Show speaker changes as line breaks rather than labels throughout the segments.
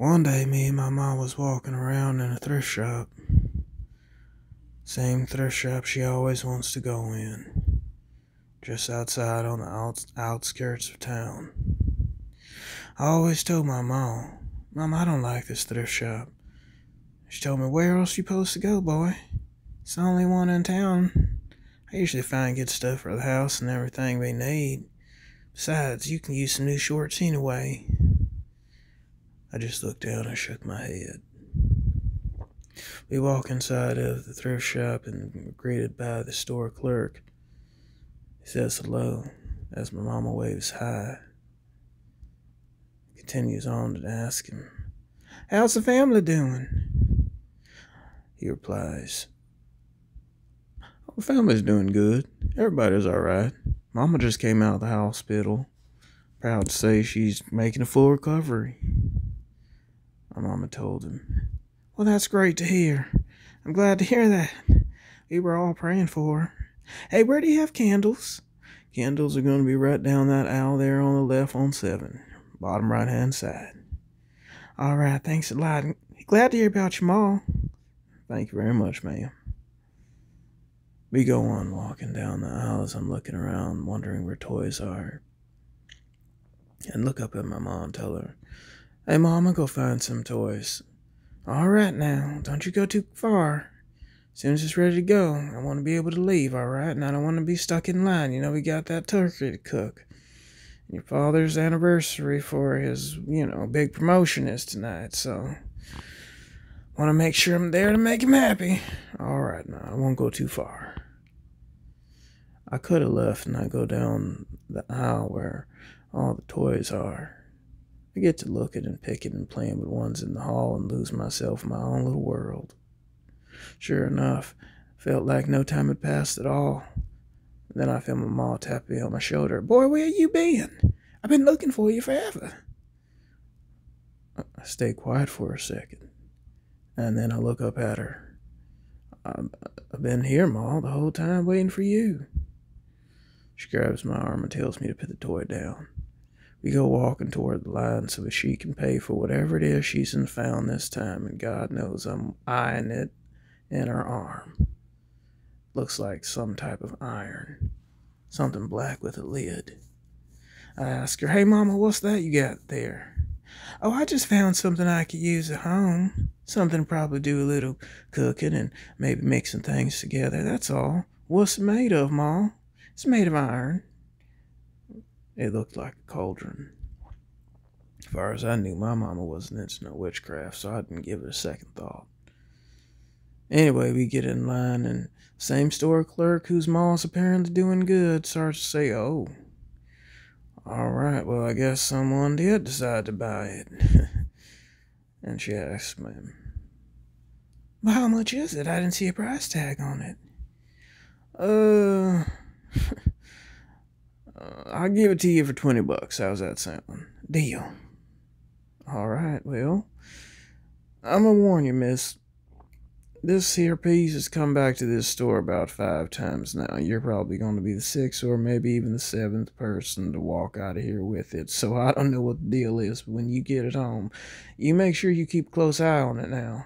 One day, me and my mom was walking around in a thrift shop. Same thrift shop she always wants to go in. Just outside on the outskirts of town. I always told my Mom, I don't like this thrift shop. She told me, where else you supposed to go, boy? It's the only one in town. I usually find good stuff for the house and everything we need. Besides, you can use some new shorts anyway. I just looked down and shook my head. We walk inside of the thrift shop and were greeted by the store clerk. He says hello as my mama waves hi. Continues on to ask him, how's the family doing? He replies, oh, the family's doing good. Everybody's alright. Mama just came out of the hospital. Proud to say she's making a full recovery. My mama told him, well, that's great to hear. I'm glad to hear that. We were all praying for her. Hey, where do you have candles? Candles are going to be right down that aisle there on the left on 7. Bottom right-hand side. All right, thanks a lot. Glad to hear about your mom. Thank you very much, ma'am. We go on walking down the aisle as I'm looking around, wondering where toys are. And look up at my mom and tell her, hey, Mama, go find some toys. All right now, don't you go too far. As soon as it's ready to go, I want to be able to leave, all right? And I don't want to be stuck in line. You know, we got that turkey to cook. Your father's anniversary for his, big promotion is tonight, so want to make sure I'm there to make him happy. All right, now, I won't go too far. I could have left and I go down the aisle where all the toys are. I get to looking and picking and playing with ones in the hall and lose myself in my own little world. Sure enough, felt like no time had passed at all. Then I felt my ma tap me on my shoulder. Boy, where you been? I've been looking for you forever. I stay quiet for a second, and then I look up at her. I've been here, Ma, the whole time waiting for you. She grabs my arm and tells me to put the toy down. We go walking toward the line so that she can pay for whatever it is she's found this time, and God knows I'm eyeing it in her arm. Looks like some type of iron. Something black with a lid. I ask her, hey, Mama, what's that you got there? Oh, I just found something I could use at home. Something to probably do a little cooking and maybe mixing things together, that's all. What's it made of, Ma? It's made of iron. It looked like a cauldron. As far as I knew, my mama wasn't into no witchcraft, so I didn't give it a second thought. Anyway, we get in line, and the same store clerk whose ma's apparently doing good starts to say, oh, all right, well, I guess someone did decide to buy it. And she asks me, well, how much is it? I didn't see a price tag on it. I'll give it to you for $20. How's that sound? Deal. All right, well, I'm gonna warn you, miss. This here piece has come back to this store about 5 times now. You're probably going to be the 6th or maybe even the 7th person to walk out of here with it. So I don't know what the deal is, but when you get it home, you make sure you keep a close eye on it now.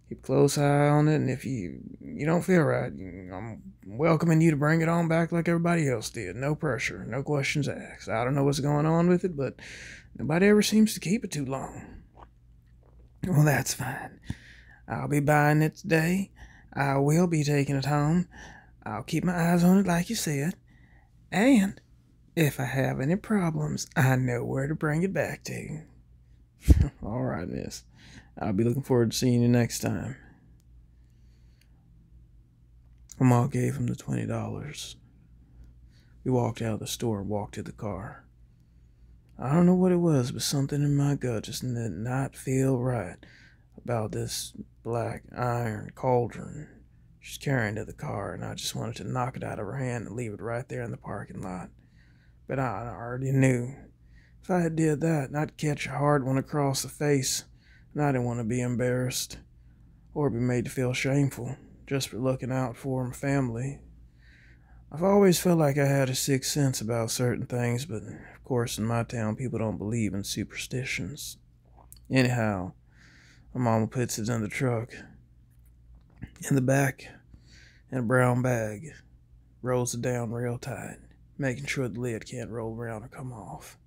Keep a close eye on it, and if you don't feel right, I'm welcoming you to bring it on back like everybody else did. No pressure, no questions asked. I don't know what's going on with it, but nobody ever seems to keep it too long. Well, that's fine. I'll be buying it today. I will be taking it home. I'll keep my eyes on it like you said. And if I have any problems, I know where to bring it back to. All right, miss. I'll be looking forward to seeing you next time. Ma gave him the $20. We walked out of the store and walked to the car. I don't know what it was, but something in my gut just did not feel right about this black iron cauldron she's carrying to the car, and I just wanted to knock it out of her hand and leave it right there in the parking lot. But I already knew if I had did that, I'd catch a hard one across the face, and I didn't want to be embarrassed or be made to feel shameful just for looking out for my family. I've always felt like I had a sixth sense about certain things, but of course in my town people don't believe in superstitions. Anyhow, my mama puts it in the truck, in the back, in a brown bag, rolls it down real tight, making sure the lid can't roll around or come off.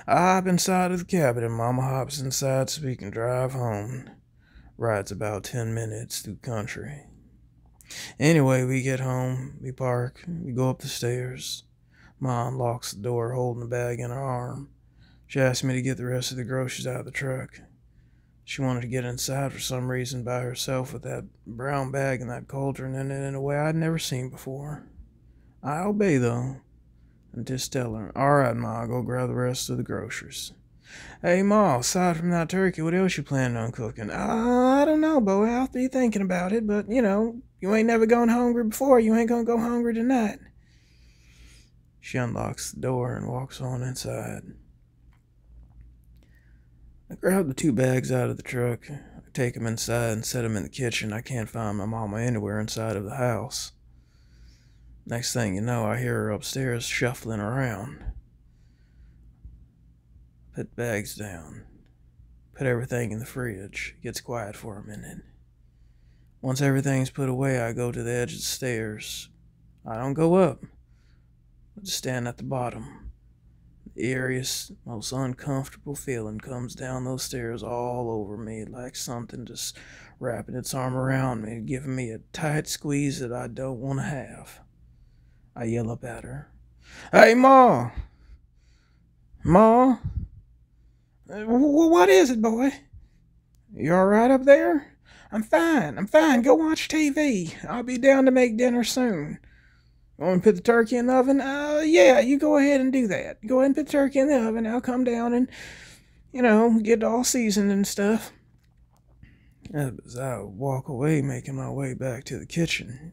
I hop inside of the cabin and Mama hops inside so we can drive home. Ride's about 10 minutes through country. Anyway, we get home, we park, we go up the stairs. Ma unlocks the door holding the bag in her arm. She asked me to get the rest of the groceries out of the truck. She wanted to get inside for some reason by herself with that brown bag and that cauldron in it in a way I'd never seen before. I obey, though, and just tell her, "All right, Ma, I'll go grab the rest of the groceries." "Hey, Ma, aside from that turkey, what else you planning on cooking?" I don't know, boy. I'll be thinking about it, but, you ain't never gone hungry before. You ain't gonna go hungry tonight." She unlocks the door and walks on inside. I grab the 2 bags out of the truck, I take them inside and set them in the kitchen. I can't find my mama anywhere inside of the house. Next thing you know, I hear her upstairs shuffling around. Put bags down. Put everything in the fridge. It gets quiet for a minute. Once everything's put away, I go to the edge of the stairs. I don't go up. I just stand at the bottom. The eeriest, most uncomfortable feeling comes down those stairs all over me, like something just wrapping its arm around me, giving me a tight squeeze that I don't want to have. I yell up at her. "Hey, Ma! Ma? What is it, boy? You all right up there?" I'm fine. Go watch TV. I'll be down to make dinner soon." "Want to put the turkey in the oven?" Yeah, you go ahead and do that. Go ahead and put the turkey in the oven. I'll come down and, get it all seasoned and stuff." As I walk away, making my way back to the kitchen,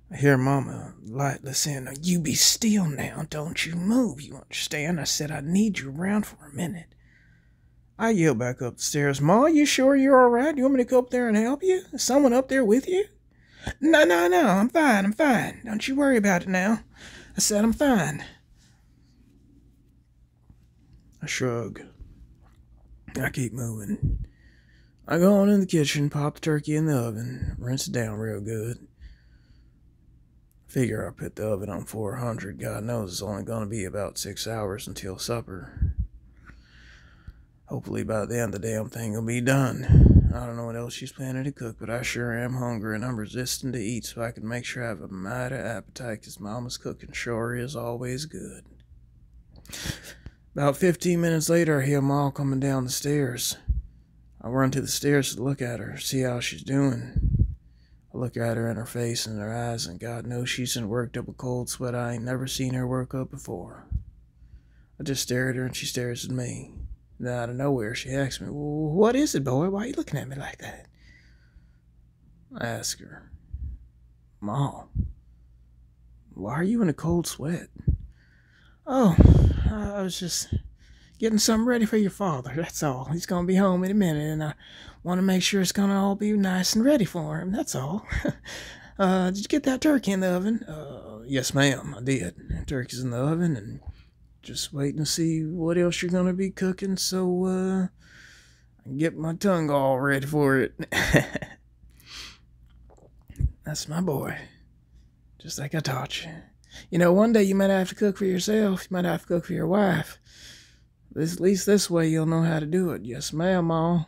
I hear Mama lightly saying, "You be still now. Don't you move. You understand? I said I need you around for a minute." I yell back up the stairs, "Ma, you sure you're all right? You want me to go up there and help you? Is someone up there with you?" No, I'm fine. Don't you worry about it now. I said I'm fine." I shrug. I keep moving. I go on in the kitchen, pop the turkey in the oven, rinse it down real good. Figure I put the oven on 400. God knows it's only going to be about 6 hours until supper. Hopefully by then the damn thing will be done. I don't know what else she's planning to cook, but I sure am hungry and I'm resisting to eat so I can make sure I have a mighty appetite because Mama's cooking sure is always good. About 15 minutes later, I hear Ma coming down the stairs. I run to the stairs to look at her, see how she's doing. I look at her in her face and her eyes, and God knows she's worked up a cold sweat I ain't never seen her work up before. I just stare at her and she stares at me. Then out of nowhere, she asks me, "Well, what is it, boy? Why are you looking at me like that?" I ask her, "Ma, why are you in a cold sweat?" "Oh, I was just getting something ready for your father, that's all. He's going to be home in a minute, and I want to make sure it's going to all be nice and ready for him, that's all." Did you get that turkey in the oven?" Yes, ma'am, I did. Turkey's in the oven, and just waiting to see what else you're going to be cooking so I can get my tongue all ready for it." That's my boy. Just like I taught you. One day you might have to cook for yourself. You might have to cook for your wife. At least this way you'll know how to do it. "Yes, ma'am, Ma."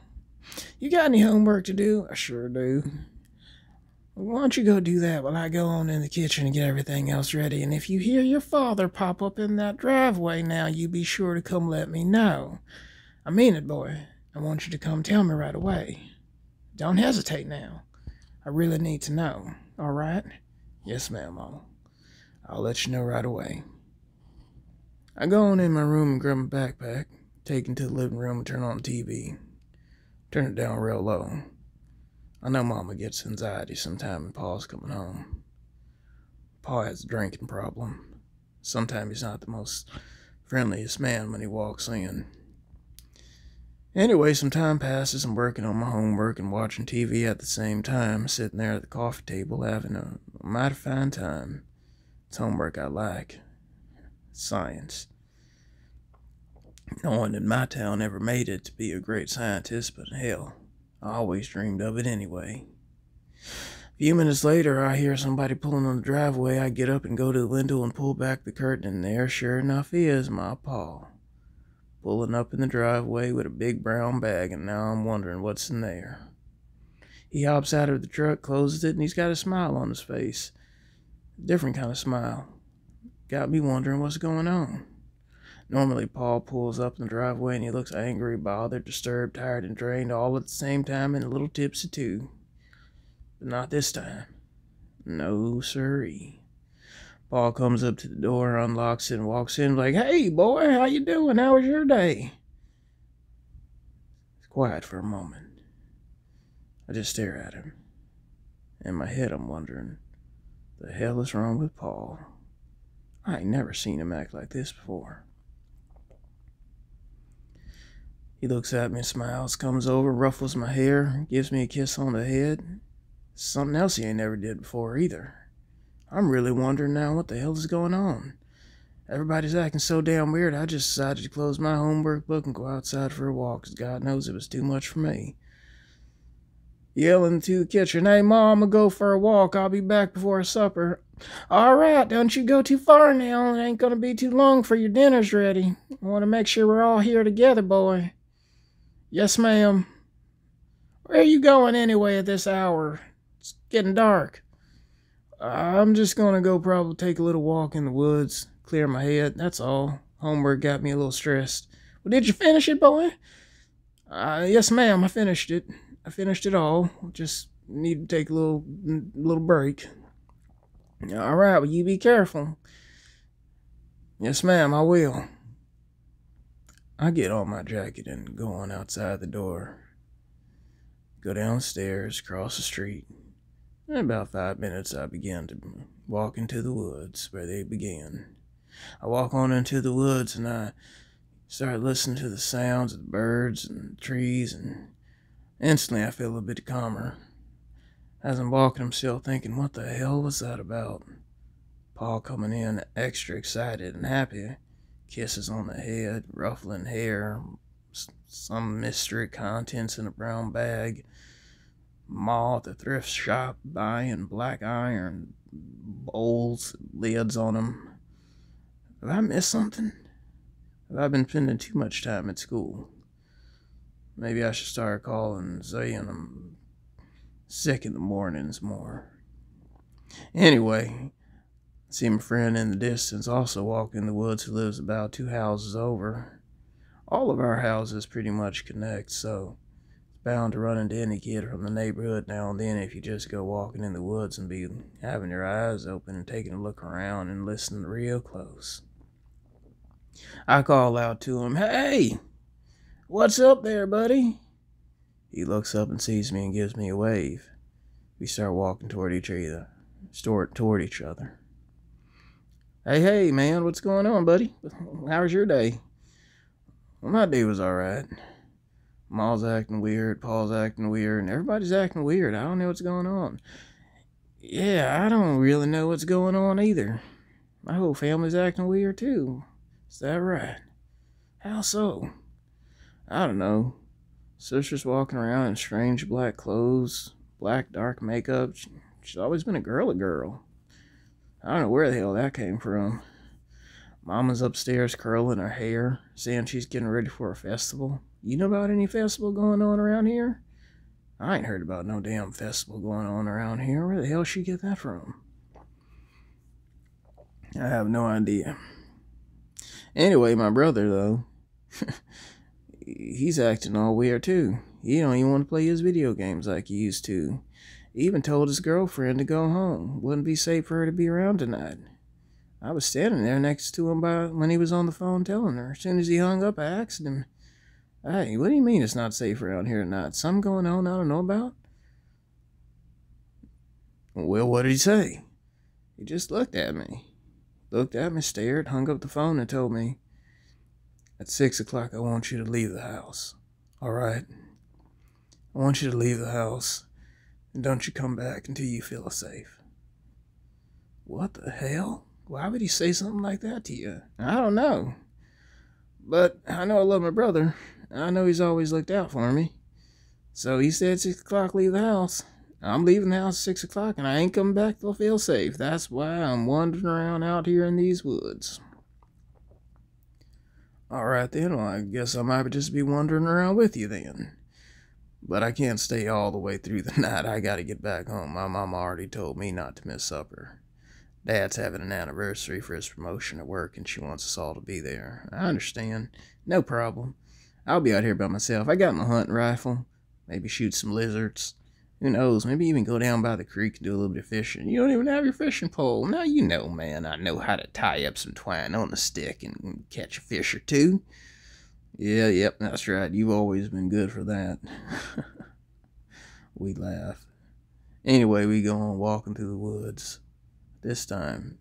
"You got any homework to do?" "I sure do." "Why don't you go do that while I go on in the kitchen and get everything else ready? And if you hear your father pop up in that driveway now, you be sure to come let me know. I mean it, boy. I want you to come tell me right away. Don't hesitate now. I really need to know. All right?" "Yes, ma'am, Ma. I'll let you know right away." I go on in my room and grab my backpack, take it to the living room and turn on the TV. Turn it down real low. I know Mama gets anxiety sometime when Pa's coming home. Pa has a drinking problem. Sometimes he's not the most friendliest man when he walks in. Anyway, some time passes. I'm working on my homework and watching TV at the same time, sitting there at the coffee table having a mighty fine time. It's homework I like. It's science. No one in my town ever made it to be a great scientist, but hell, I always dreamed of it anyway. A few minutes later, I hear somebody pulling on the driveway. I get up and go to the window and pull back the curtain, and there, sure enough, is my pa, pulling up in the driveway with a big brown bag, and now I'm wondering what's in there. He hops out of the truck, closes it, and he's got a smile on his face. A different kind of smile. Got me wondering what's going on. Normally, Paul pulls up in the driveway and he looks angry, bothered, disturbed, tired, and drained all at the same time, and a little tipsy too. But not this time. No siree. Paul comes up to the door, unlocks it, and walks in like, "Hey, boy, how you doing? How was your day?" It's quiet for a moment. I just stare at him. In my head, I'm wondering, the hell is wrong with Paul? I ain't never seen him act like this before. He looks at me and smiles, comes over, ruffles my hair, gives me a kiss on the head. Something else he ain't never did before either. I'm really wondering now what the hell is going on. Everybody's acting so damn weird, I just decided to close my homework book and go outside for a walk, because God knows it was too much for me. Yelling to the kitchen, "Hey, Mom, I'm gonna go for a walk. I'll be back before supper." "All right, don't you go too far now. It ain't gonna be too long for your dinner's ready. I want to make sure we're all here together, boy." "Yes, ma'am." "Where are you going anyway at this hour? It's getting dark." "I'm just gonna go probably take a little walk in the woods, clear my head, that's all. Homework got me a little stressed." "Well, did you finish it, boy?" Yes, ma'am, I finished it. I finished it all. Just need to take a little break." "All right, well, you be careful." "Yes, ma'am, I will." I get on my jacket and go on outside the door. Go downstairs, cross the street. In about 5 minutes, I begin to walk into the woods where they began. I walk on into the woods and I start listening to the sounds of the birds and the trees, and instantly I feel a bit calmer. As I'm walking, I'm still thinking, what the hell was that about? Paul coming in extra excited and happy. Kisses on the head, ruffling hair, some mystery contents in a brown bag. Ma at the thrift shop buying black iron bowls, lids on them. Have I missed something? Have I been spending too much time at school? Maybe I should start calling Zay and I'm sick in the mornings more. Anyway, I see my friend in the distance also walking in the woods who lives about 2 houses over. All of our houses pretty much connect, so it's bound to run into any kid from the neighborhood now and then if you just go walking in the woods and be having your eyes open and taking a look around and listening real close. I call out to him, "Hey, what's up there, buddy?" He looks up and sees me and gives me a wave. We start walking toward each other. Hey, man, what's going on, buddy? How was your day?" "Well, my day was alright. Ma's acting weird, Paul's acting weird, and everybody's acting weird. I don't know what's going on." "Yeah, I don't really know what's going on either. My whole family's acting weird too." "Is that right? How so?" "I don't know. Sister's walking around in strange black clothes, black dark makeup. She's always been a girl. I don't know where the hell that came from. Mama's upstairs curling her hair, saying she's getting ready for a festival. You know about any festival going on around here?" "I ain't heard about no damn festival going on around here. Where the hell she get that from?" "I have no idea. Anyway, my brother, though, he's acting all weird too. He don't even want to play his video games like he used to. He even told his girlfriend to go home. Wouldn't be safe for her to be around tonight. I was standing there next to him when he was on the phone telling her. As soon as he hung up, I asked him, 'Hey, what do you mean it's not safe around here tonight? Something going on I don't know about?' 'Well, what did he say?' 'He just looked at me, stared, hung up the phone, and told me, "At 6 o'clock, I want you to leave the house. All right? I want you to leave the house, and don't you come back until you feel safe." What the hell? Why would he say something like that to you? I don't know. But I know I love my brother. I know he's always looked out for me. So he said 6 o'clock leave the house. I'm leaving the house at 6 o'clock and I ain't coming back till I feel safe. That's why I'm wandering around out here in these woods. Alright then, well, I guess I might just be wandering around with you then. But I can't stay all the way through the night. I gotta get back home. My mom already told me not to miss supper. Dad's having an anniversary for his promotion at work and she wants us all to be there. I understand. No problem. I'll be out here by myself. I got my hunting rifle. Maybe shoot some lizards. Who knows, maybe even go down by the creek and do a little bit of fishing. You don't even have your fishing pole. Now you know, man, I know how to tie up some twine on a stick and catch a fish or two. Yep, that's right. You've always been good for that. We laugh. Anyway, we go on walking through the woods. This time,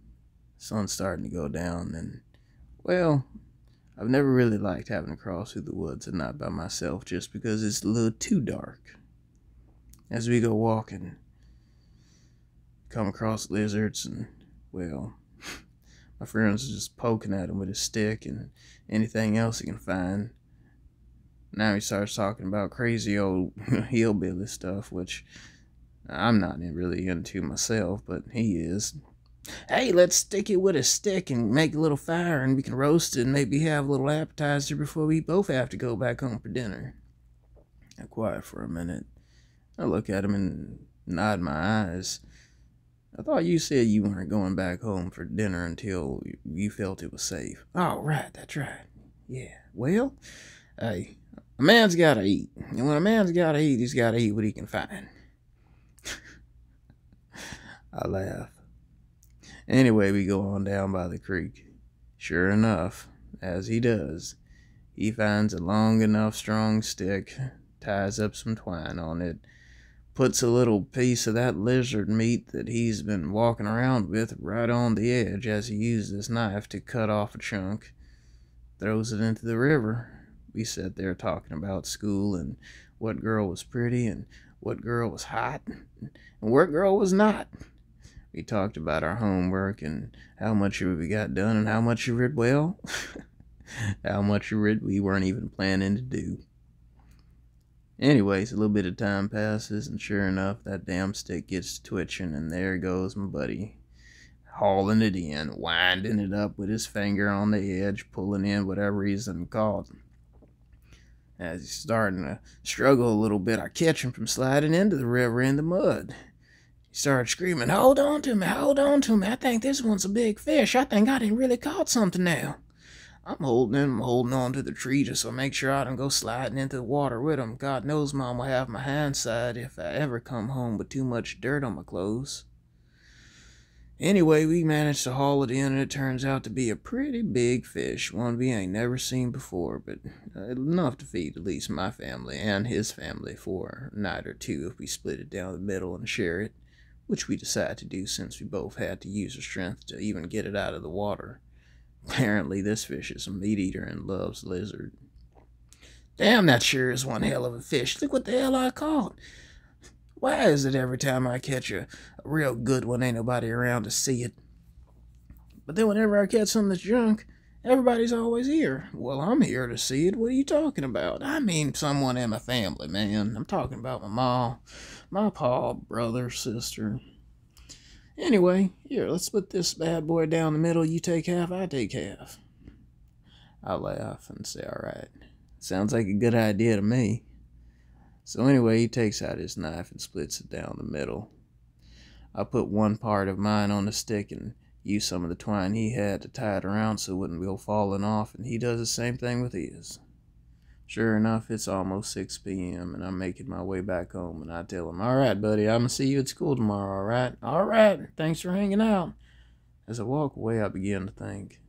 the sun's starting to go down and, well, I've never really liked having to cross through the woods and not by myself just because it's a little too dark. As we go walking, come across lizards and, well, my friend's just poking at him with his stick and anything else he can find. Now he starts talking about crazy old hillbilly stuff, which I'm not really into myself, but he is. Hey, let's stick it with a stick and make a little fire and we can roast it and maybe have a little appetizer before we both have to go back home for dinner. I'm quiet for a minute. I look at him and nod my eyes. I thought you said you weren't going back home for dinner until you felt it was safe. Oh, right, that's right. Yeah, well, hey, a man's gotta eat. And when a man's gotta eat, he's gotta eat what he can find. I laugh. Anyway, we go on down by the creek. Sure enough, as he does, he finds a long enough strong stick, ties up some twine on it, puts a little piece of that lizard meat that he's been walking around with right on the edge as he uses his knife to cut off a chunk, throws it into the river. We sat there talking about school and what girl was pretty and what girl was hot and what girl was not. We talked about our homework and how much of it we got done and how much of it, well, how much of it we weren't even planning to do. Anyways, a little bit of time passes, and sure enough, that damn stick gets twitching, and there goes my buddy, hauling it in, winding it up with his finger on the edge, pulling in whatever he's done caught. As he's starting to struggle a little bit, I catch him from sliding into the river in the mud. He started screaming, hold on to me, I think this one's a big fish. I think I done really caught something now. I'm holding on to the tree just so I make sure I don't go sliding into the water with him. God knows Mom will have my hand side if I ever come home with too much dirt on my clothes. Anyway, we managed to haul it in, and it turns out to be a pretty big fish, one we ain't never seen before, but enough to feed at least my family and his family for a night or two if we split it down the middle and share it, which we decided to do since we both had to use our strength to even get it out of the water. Apparently this fish is a meat eater and loves lizard. Damn, that sure is one hell of a fish. Look what the hell I caught. Why is it every time I catch a real good one, ain't nobody around to see it? But then whenever I catch something that's junk, everybody's always here. Well, I'm here to see it. What are you talking about? I mean someone in my family, man. I'm talking about my mom, my pa, brother, sister. Anyway, here, let's split this bad boy down the middle. You take half, I take half. I laugh and say, all right. Sounds like a good idea to me. So anyway, he takes out his knife and splits it down the middle. I put one part of mine on the stick and use some of the twine he had to tie it around so it wouldn't go falling off, and he does the same thing with his. Sure enough, it's almost 6 p.m. and I'm making my way back home, and I tell him, all right, buddy, I'm going to see you at school tomorrow, all right? All right, thanks for hanging out. As I walk away, I begin to think,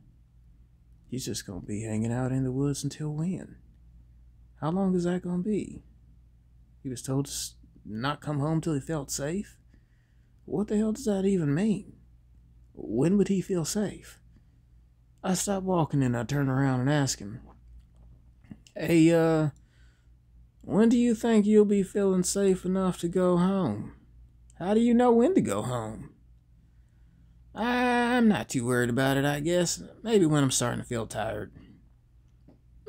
he's just going to be hanging out in the woods until when? How long is that going to be? He was told to not come home till he felt safe? What the hell does that even mean? When would he feel safe? I stop walking and I turn around and ask him, hey, when do you think you'll be feeling safe enough to go home? How do you know when to go home? I'm not too worried about it, I guess. Maybe when I'm starting to feel tired.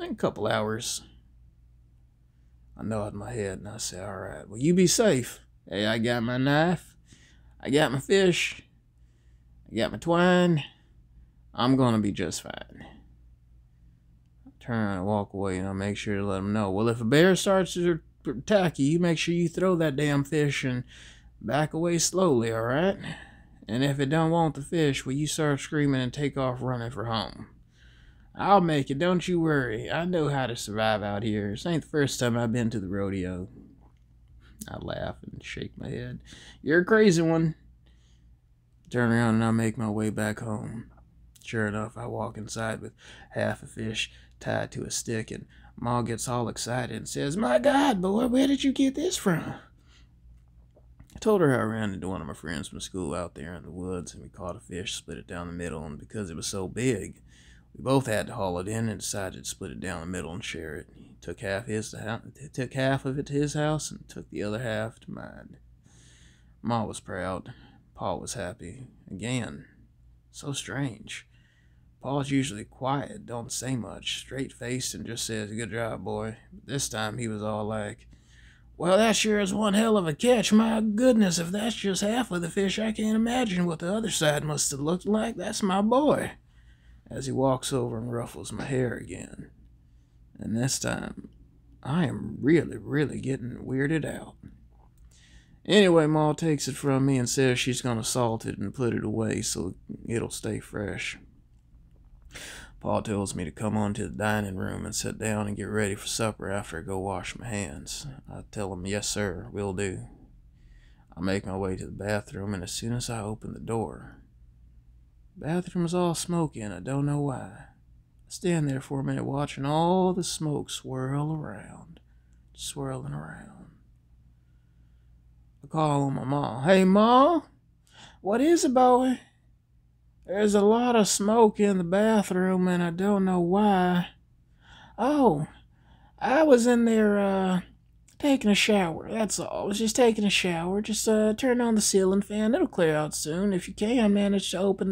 In a couple hours. I nod my head and I say, all right, well, you be safe. Hey, I got my knife. I got my fish. I got my twine. I'm going to be just fine. I turn around and walk away, and I make sure to let them know. Well, if a bear starts to attack you, you make sure you throw that damn fish and back away slowly, all right? And if it don't want the fish, well, you start screaming and take off running for home. I'll make it, don't you worry. I know how to survive out here. This ain't the first time I've been to the rodeo. I laugh and shake my head. You're a crazy one. Turn around and I make my way back home. Sure enough, I walk inside with half a fish tied to a stick, and Ma gets all excited and says, my God, boy, where did you get this from? I told her I ran into one of my friends from school out there in the woods, and we caught a fish, split it down the middle, and because it was so big, we both had to haul it in and decided to split it down the middle and share it. He took half of it to his house and took the other half to mine. Ma was proud. Pa was happy. Again, so strange. Pa's usually quiet, don't say much, straight-faced, and just says, good job, boy. But this time he was all like, well, that sure is one hell of a catch. My goodness, if that's just half of the fish, I can't imagine what the other side must have looked like. That's my boy. As he walks over and ruffles my hair again. And this time, I am really, really getting weirded out. Anyway, Ma takes it from me and says she's going to salt it and put it away so it'll stay fresh. Pa tells me to come on to the dining room and sit down and get ready for supper after I go wash my hands. I tell him, yes, sir, will do. I make my way to the bathroom, and as soon as I open the door, the bathroom's all smoky, and I don't know why. I stand there for a minute watching all the smoke swirling around. I call on my ma. Hey, Ma, what is it, boy? There's a lot of smoke in the bathroom, and I don't know why. Oh, I was in there, taking a shower, that's all. I was just taking a shower. Just, turn on the ceiling fan. It'll clear out soon. If you can, manage to open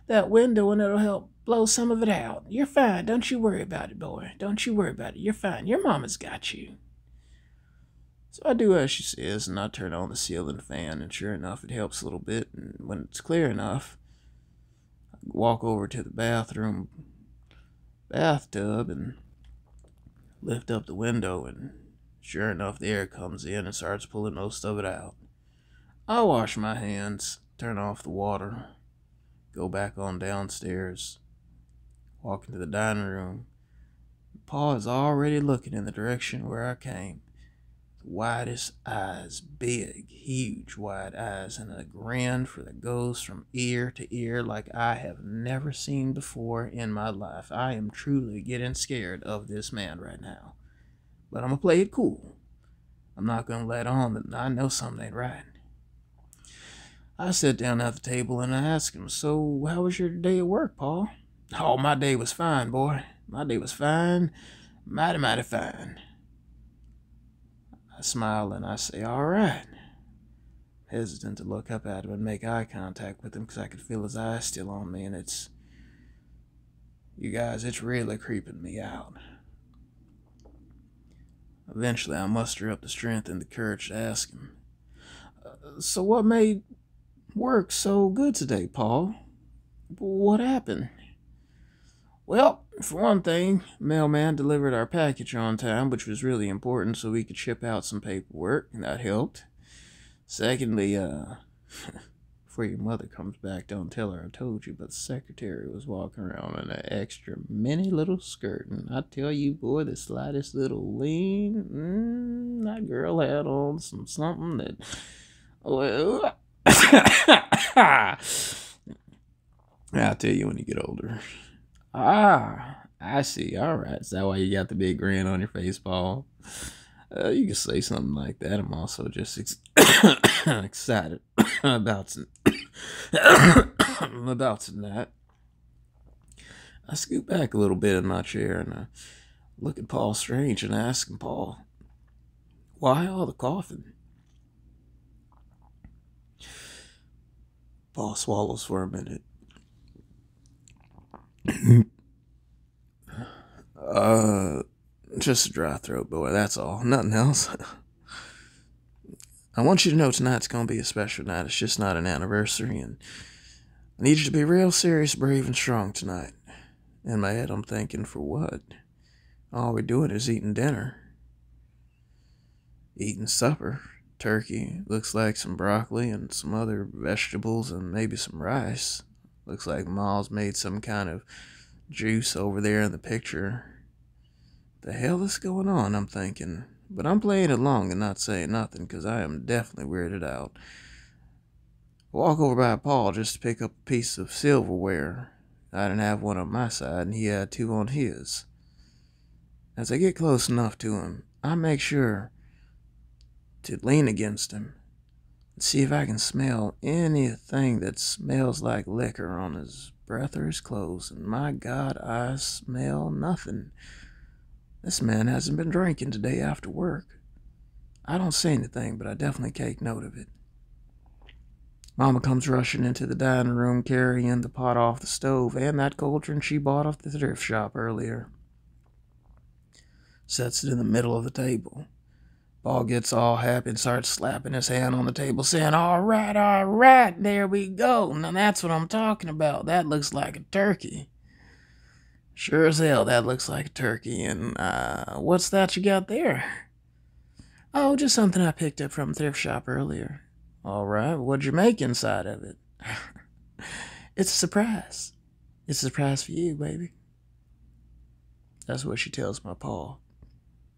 that window, and it'll help blow some of it out. You're fine. Don't you worry about it, boy. Don't you worry about it. You're fine. Your mama's got you. So I do as she says, and I turn on the ceiling fan, and sure enough, it helps a little bit. And when it's clear enough, I walk over to the bathtub and lift up the window, and sure enough, the air comes in and starts pulling most of it out. I wash my hands, turn off the water, go back on downstairs, walk into the dining room. Pa is already looking in the direction where I came. The widest eyes, big, huge wide eyes, and a grin that goes from ear to ear like I have never seen before in my life. I am truly getting scared of this man right now. But I'm going to play it cool. I'm not going to let on that I know something ain't right. I sit down at the table and I ask him, so how was your day at work, Pa? Oh, my day was fine, boy. My day was fine. Mighty, mighty fine. I smile and I say, all right. Hesitant to look up at him and make eye contact with him because I could feel his eyes still on me, and you guys, it's really creeping me out. Eventually, I muster up the strength and the courage to ask him, so what made work so good today, Paul? What happened? Well, for one thing, mailman delivered our package on time, which was really important so we could ship out some paperwork, and that helped. Secondly, before your mother comes back, don't tell her I told you, but the secretary was walking around in an extra mini little skirt, and I tell you, boy, the slightest little lean, that girl had on something that, well, I'll tell you when you get older. Ah, I see. All right. Is that why you got the big grin on your face, Paul? You can say something like that. I'm also just excited about that. I scoot back a little bit in my chair and I look at Paul Strange and ask him, Paul, why all the coughing? Paul swallows for a minute. Uh, just a dry throat, boy, that's all. Nothing else. I want you to know tonight's gonna be a special night. It's just not an anniversary, and I need you to be real serious, brave, and strong tonight. In my head, I'm thinking, for what? All we're doing is eating dinner. Eating supper. Turkey. Looks like some broccoli and some other vegetables and maybe some rice. Looks like Ma's made some kind of juice over there in the picture. The hell is going on, I'm thinking. But I'm playing along and not saying nothing, because I am definitely weirded out. I walk over by Paul just to pick up a piece of silverware. I didn't have one on my side, and he had two on his. As I get close enough to him, I make sure to lean against him and see if I can smell anything that smells like liquor on his breath or his clothes. And my God, I smell nothing. This man hasn't been drinking today after work. I don't say anything, but I definitely take note of it. Mama comes rushing into the dining room carrying the pot off the stove and that cauldron she bought off the thrift shop earlier. Sets it in the middle of the table. Paul gets all happy and starts slapping his hand on the table, saying, all right, there we go. Now that's what I'm talking about. That looks like a turkey. Sure as hell, that looks like a turkey. And what's that you got there? Oh, just something I picked up from the thrift shop earlier. All right, what'd you make inside of it? It's a surprise. It's a surprise for you, baby. That's what she tells my pa.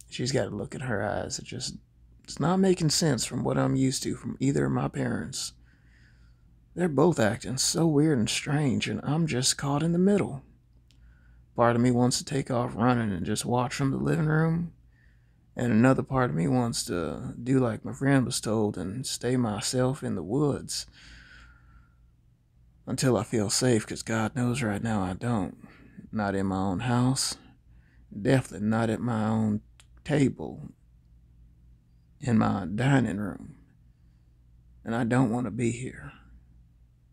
She's got a look in her eyes that it's not making sense from what I'm used to from either of my parents. They're both acting so weird and strange, and I'm just caught in the middle. Part of me wants to take off running and just watch from the living room, and another part of me wants to do like my friend was told and stay myself in the woods until I feel safe, because God knows right now I don't. Not in my own house. Definitely not at my own table in my dining room. And I don't want to be here.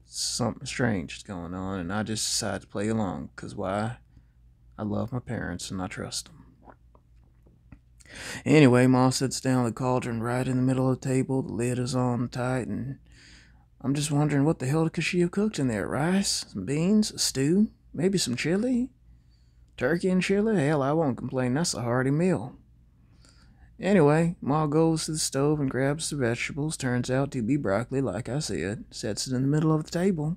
Something strange is going on, and I just decided to play along, because why? I love my parents and I trust them. Anyway, Ma sits down the cauldron right in the middle of the table. The lid is on tight, and I'm just wondering what the hell could she have cooked in there? Rice? Some beans? A stew? Maybe some chili? Turkey and chili? Hell, I won't complain. That's a hearty meal. Anyway, Ma goes to the stove and grabs the vegetables. Turns out to be broccoli, like I said. Sets it in the middle of the table.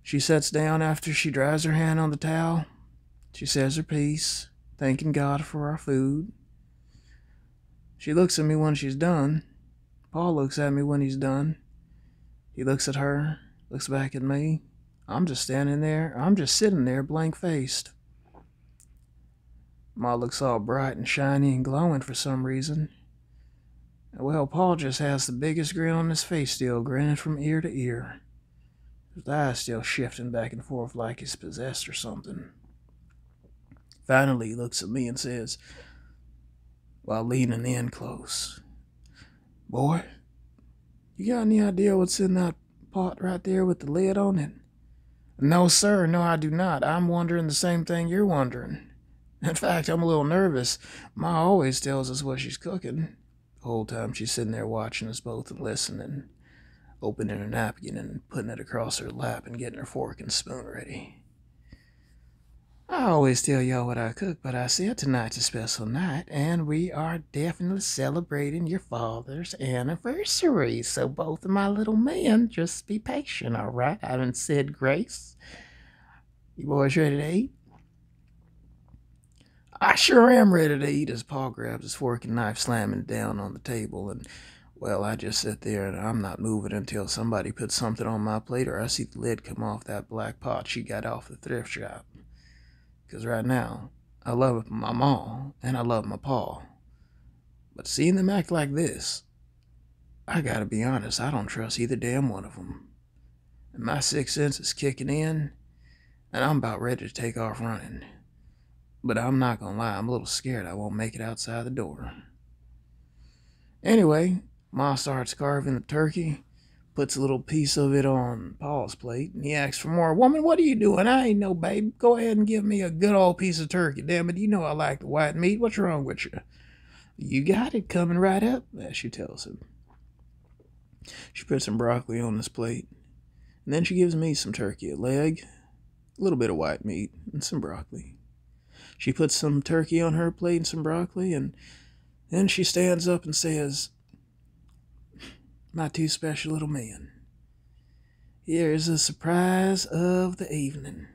She sits down after she dries her hand on the towel. She says her piece, thanking God for our food. She looks at me when she's done. Paul looks at me when he's done. He looks at her, looks back at me. I'm just standing there. I'm just sitting there blank-faced. Ma looks all bright and shiny and glowing for some reason. Well, Paul just has the biggest grin on his face still, grinning from ear to ear. His eyes still shifting back and forth like he's possessed or something. Finally, he looks at me and says, while leaning in close, boy, you got any idea what's in that pot right there with the lid on it? No, sir, no, I do not. I'm wondering the same thing you're wondering. In fact, I'm a little nervous. Ma always tells us what she's cooking. The whole time she's sitting there watching us both and listening, opening her napkin and putting it across her lap and getting her fork and spoon ready. I always tell y'all what I cook, but I said tonight's a special night, and we are definitely celebrating your father's anniversary. So both of my little men, just be patient, all right? I haven't said grace. You boys ready to eat? I sure am ready to eat, as Paul grabs his fork and knife, slamming it down on the table. And, well, I just sit there and I'm not moving until somebody puts something on my plate or I see the lid come off that black pot she got off the thrift shop. Because right now, I love my ma and I love my pa. But seeing them act like this, I gotta be honest, I don't trust either damn one of them. And my sixth sense is kicking in, and I'm about ready to take off running. But I'm not gonna lie, I'm a little scared I won't make it outside the door. Anyway, Ma starts carving the turkey, puts a little piece of it on Paul's plate, and he asks for more. Woman, what are you doing? I ain't no babe. Go ahead and give me a good old piece of turkey. Damn it, you know I like the white meat. What's wrong with you? You got it coming right up, as she tells him. She puts some broccoli on his plate, and then she gives me some turkey, a leg, a little bit of white meat, and some broccoli. She puts some turkey on her plate and some broccoli, and then she stands up and says, my too special little man, here's a surprise of the evening.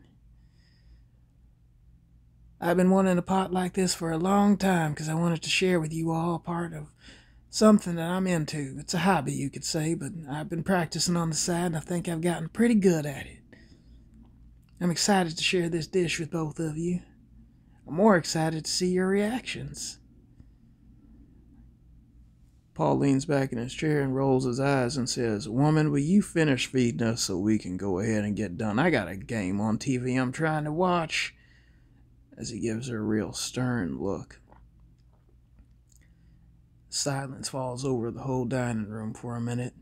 I've been wanting a pot like this for a long time because I wanted to share with you all part of something that I'm into. It's a hobby, you could say, but I've been practicing on the side, and I think I've gotten pretty good at it. I'm excited to share this dish with both of you. I'm more excited to see your reactions. Paul leans back in his chair and rolls his eyes and says, Woman, will you finish feeding us so we can go ahead and get done? I got a game on TV I'm trying to watch. As he gives her a real stern look. Silence falls over the whole dining room for a minute.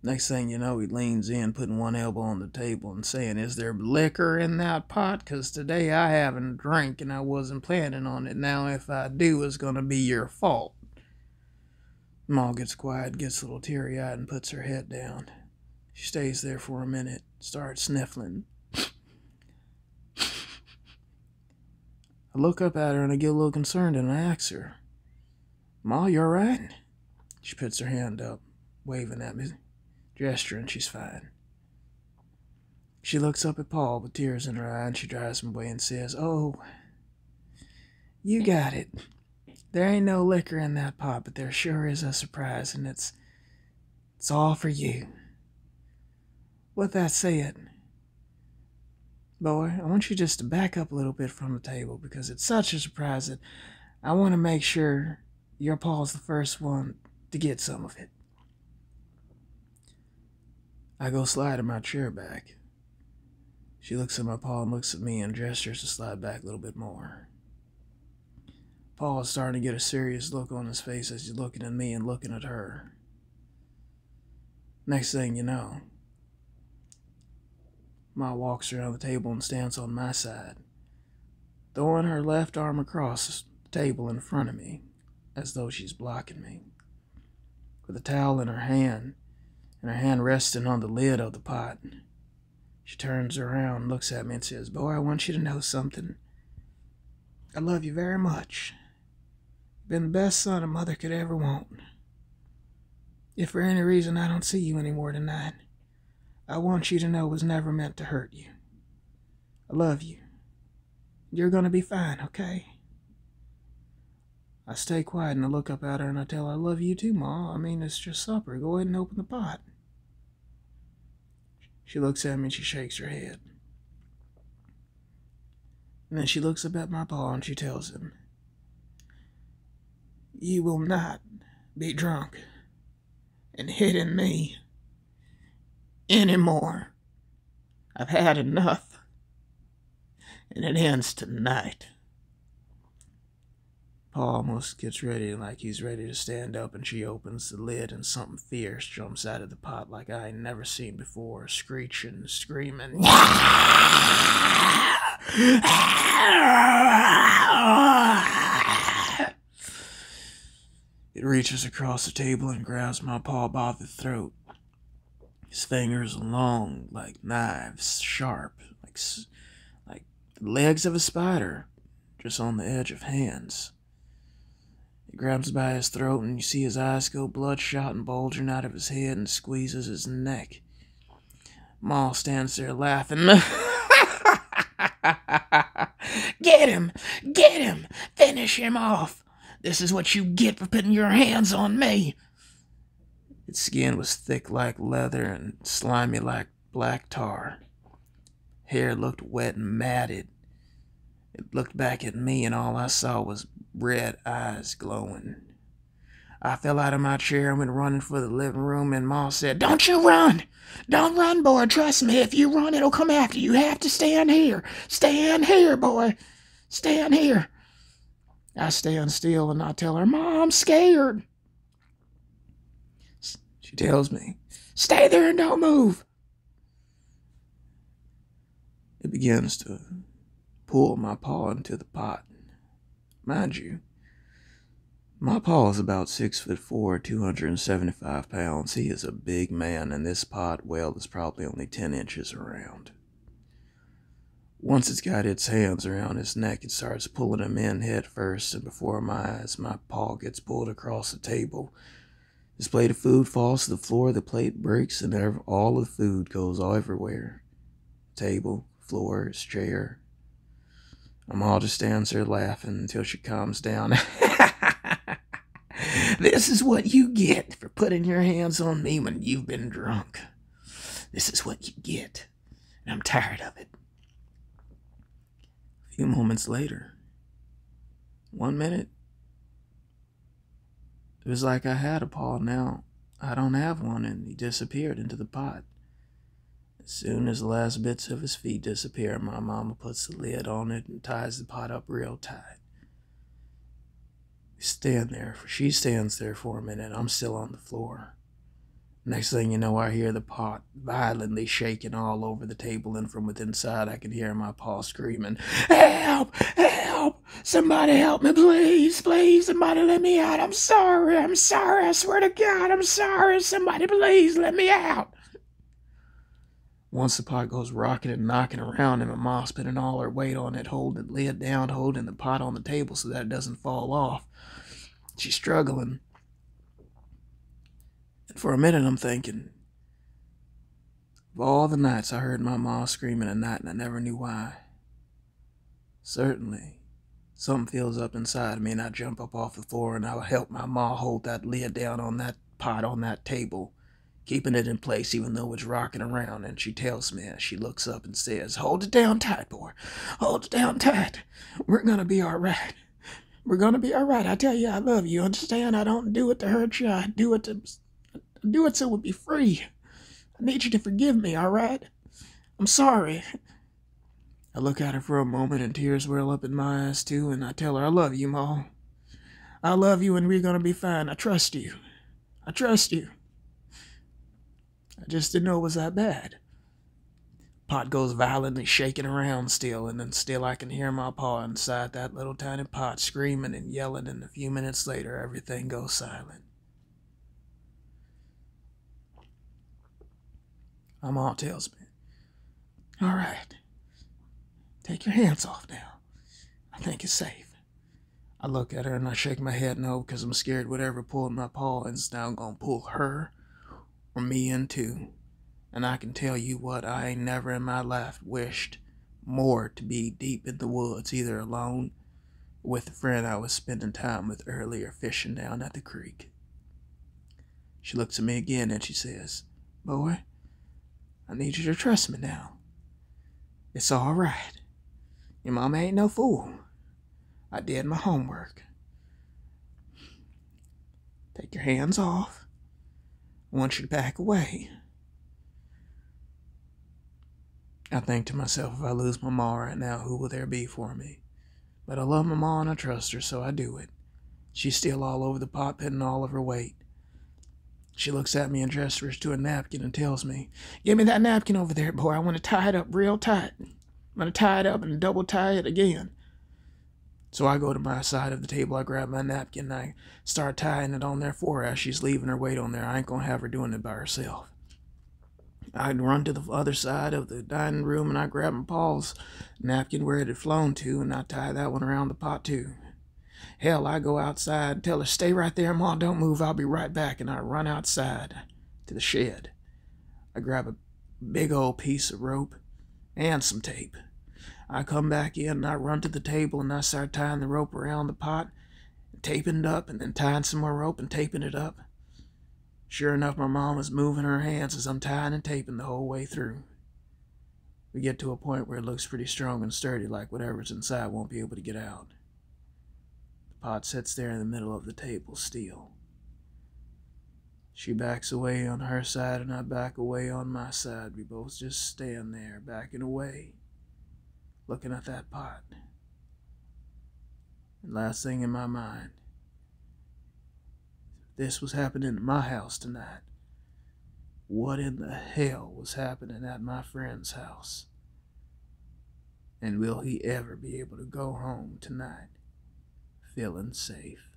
Next thing you know, he leans in, putting one elbow on the table and saying, Is there liquor in that pot? 'Cause today I haven't drank and I wasn't planning on it. Now if I do, it's going to be your fault. Ma gets quiet, gets a little teary-eyed, and puts her head down. She stays there for a minute, starts sniffling. I look up at her and I get a little concerned and I ask her, Ma, you alright? She puts her hand up, waving at me, gesturing she's fine. She looks up at Paul with tears in her eye and she drives him away and says, Oh, you got it. There ain't no liquor in that pot, but there sure is a surprise, and it's all for you. With that said, boy, I want you just to back up a little bit from the table because it's such a surprise that I want to make sure your Paul's the first one to get some of it. I go sliding my chair back. She looks at my Paul and looks at me and gestures to slide back a little bit more. Paul is starting to get a serious look on his face as he's looking at me and looking at her. Next thing you know, Ma walks around the table and stands on my side, throwing her left arm across the table in front of me, as though she's blocking me, with a towel in her hand, and her hand resting on the lid of the pot. She turns around, looks at me and says, Boy, I want you to know something. I love you very much. You've been the best son a mother could ever want. If for any reason I don't see you anymore tonight, I want you to know it was never meant to hurt you. I love you. You're gonna be fine, okay? I stay quiet and I look up at her and I tell her, I love you too, Ma. I mean, it's just supper. Go ahead and open the pot. She looks at me and she shakes her head. And then she looks up at my Pa and she tells him, You will not be drunk and hitting me anymore. I've had enough, and it ends tonight. Paul almost gets ready, like he's ready to stand up, and she opens the lid, and something fierce jumps out of the pot like I ain't never seen before, screeching, screaming. It reaches across the table and grabs my paw by the throat. His fingers long, like knives, sharp, like the legs of a spider, just on the edge of hands. He grabs by his throat and you see his eyes go bloodshot and bulging out of his head and squeezes his neck. Ma stands there laughing. Get him! Get him! Finish him off! This is what you get for putting your hands on me! Its skin was thick like leather and slimy like black tar. Hair looked wet and matted. It looked back at me and all I saw was red eyes glowing. I fell out of my chair and went running for the living room, and Ma said, Don't you run! Don't run, boy. Trust me, if you run, it'll come after you. You have to stand here. Stand here, boy. Stand here. I stand still and I tell her, Ma, I'm scared. She tells me, Stay there and don't move. It begins to pull my paw into the pot. Mind you, my paw is about 6'4", 275 pounds. He is a big man, and this pot, well, is probably only 10 inches around. Once it's got its hands around his neck, it starts pulling him in head first, and before my eyes, my paw gets pulled across the table. His plate of food falls to the floor, the plate breaks, and all the food goes all everywhere. Table, floor, his chair. Mama just stands there laughing until she calms down. This is what you get for putting your hands on me when you've been drunk. This is what you get, and I'm tired of it. A few moments later, 1 minute, it was like I had a paw. Now I don't have one, and he disappeared into the pot. As soon as the last bits of his feet disappear, my mama puts the lid on it and ties the pot up real tight. She stands there for a minute. I'm still on the floor. Next thing you know, I hear the pot violently shaking all over the table, and from within inside I can hear my paw screaming, "Help! Help! Somebody help me, please! Please, somebody let me out! I'm sorry! I swear to God, I'm sorry! Somebody please let me out!" Once the pot goes rocking and knocking around, and my mom's putting all her weight on it, holding the lid down, holding the pot on the table so that it doesn't fall off. She's struggling. And for a minute I'm thinking, of all the nights I heard my mom screaming at night and I never knew why. Certainly, something feels up inside of me, and I jump up off the floor and I'll help my mom hold that lid down on that pot on that table, keeping it in place even though it's rocking around. And she tells me as she looks up and says, "Hold it down tight, boy. Hold it down tight. We're gonna be all right. We're gonna be all right. I tell you, I love you. Understand? I don't do it to hurt you. I do it so we'll be free. I need you to forgive me, all right? I'm sorry." I look at her for a moment and tears well up in my eyes too, and I tell her, "I love you, Ma. I love you, and we're gonna be fine. I trust you. I trust you." I just didn't know it was that bad. Pot goes violently shaking around still, and then still I can hear my paw inside that little tiny pot screaming and yelling, and a few minutes later everything goes silent. My mom tells me, "All right, take your hands off now. I think it's safe." I look at her and I shake my head no, because I'm scared whatever pulled my paw is now gonna pull her or me in too. And I can tell you what, I ain't never in my life wished more to be deep in the woods, either alone or with the friend I was spending time with earlier fishing down at the creek. She looks at me again and she says, "Boy, I need you to trust me now. It's all right. Your mama ain't no fool. I did my homework. Take your hands off. I want you to back away." I think to myself, if I lose my ma right now, who will there be for me? But I love my ma and I trust her, so I do it. She's still all over the pot, putting all of her weight. She looks at me and gestures to a napkin and tells me, "Give me that napkin over there, boy. I want to tie it up real tight. I'm going to tie it up and double tie it again." So I go to my side of the table, I grab my napkin, and I start tying it on there for her as she's leaving her weight on there. I ain't going to have her doing it by herself. I'd run to the other side of the dining room and I grab my Paul's napkin where it had flown to, and I tie that one around the pot too. Hell, I go outside and tell her, "Stay right there, Ma, don't move, I'll be right back." And I run outside to the shed. I grab a big old piece of rope and some tape. I come back in and I run to the table and I start tying the rope around the pot, taping it up, and then tying some more rope and taping it up. Sure enough, my mom was moving her hands as I'm tying and taping the whole way through. We get to a point where it looks pretty strong and sturdy, like whatever's inside won't be able to get out. The pot sits there in the middle of the table still. She backs away on her side and I back away on my side. We both just stand there, backing away, looking at that pot. And last thing in my mind, this was happening in my house tonight, what in the hell was happening at my friend's house? And will he ever be able to go home tonight feeling safe?